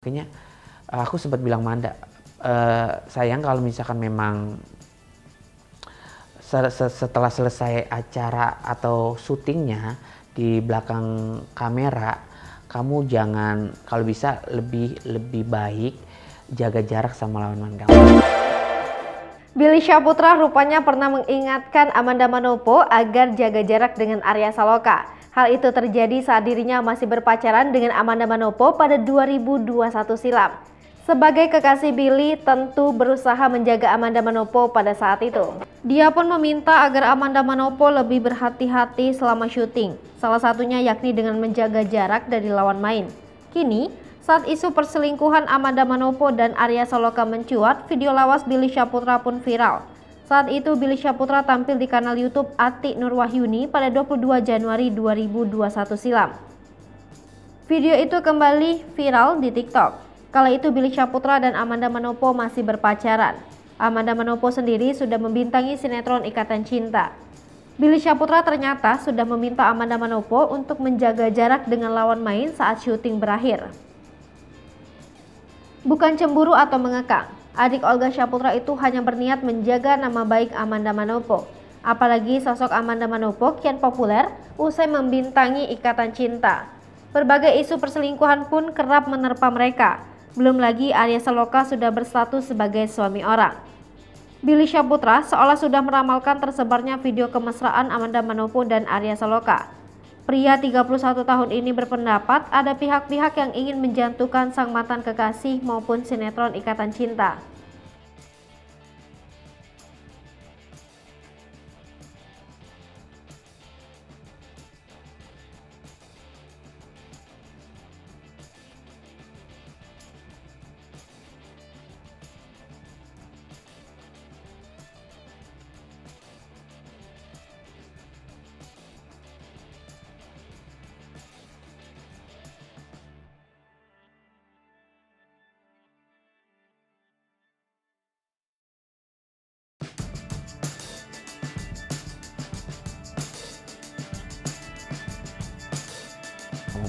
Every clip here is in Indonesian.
Kayaknya aku sempat bilang Manda, sayang kalau misalkan memang setelah selesai acara atau syutingnya di belakang kamera, kamu jangan, kalau bisa lebih baik jaga jarak sama lawan main kamu. Billy Syahputra rupanya pernah mengingatkan Amanda Manopo agar jaga jarak dengan Arya Saloka. Hal itu terjadi saat dirinya masih berpacaran dengan Amanda Manopo pada 2021 silam. Sebagai kekasih, Billy tentu berusaha menjaga Amanda Manopo pada saat itu. Dia pun meminta agar Amanda Manopo lebih berhati-hati selama syuting, salah satunya yakni dengan menjaga jarak dari lawan main. Kini, saat isu perselingkuhan Amanda Manopo dan Arya Saloka mencuat, video lawas Billy Syahputra pun viral. Saat itu Billy Syahputra tampil di kanal YouTube Ati Nurwahyuni pada 22 Januari 2021 silam. Video itu kembali viral di TikTok. Kala itu Billy Syahputra dan Amanda Manopo masih berpacaran. Amanda Manopo sendiri sudah membintangi sinetron Ikatan Cinta. Billy Syahputra ternyata sudah meminta Amanda Manopo untuk menjaga jarak dengan lawan main saat syuting berakhir. Bukan cemburu atau mengekang, adik Olga Syahputra itu hanya berniat menjaga nama baik Amanda Manopo. Apalagi sosok Amanda Manopo kian populer usai membintangi Ikatan Cinta. Berbagai isu perselingkuhan pun kerap menerpa mereka. Belum lagi Arya Saloka sudah berstatus sebagai suami orang. Billy Syahputra seolah sudah meramalkan tersebarnya video kemesraan Amanda Manopo dan Arya Saloka. Pria 31 tahun ini berpendapat ada pihak-pihak yang ingin menjatuhkan sang mantan kekasih maupun sinetron Ikatan Cinta.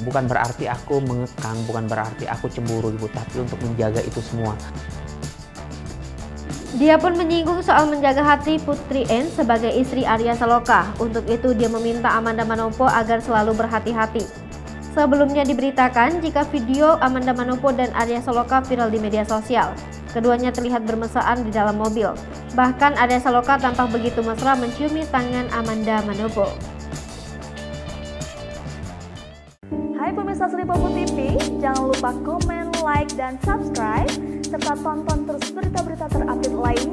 Bukan berarti aku mengekang, bukan berarti aku cemburu ibu, tapi untuk menjaga itu semua. Dia pun menyinggung soal menjaga hati Putri N sebagai istri Arya Saloka. Untuk itu dia meminta Amanda Manopo agar selalu berhati-hati. Sebelumnya diberitakan jika video Amanda Manopo dan Arya Saloka viral di media sosial. Keduanya terlihat bermesraan di dalam mobil. Bahkan Arya Saloka tampak begitu mesra menciumi tangan Amanda Manopo. Hai pemirsa Sri Popo TV, jangan lupa komen, like, dan subscribe, serta tonton terus berita-berita terupdate lain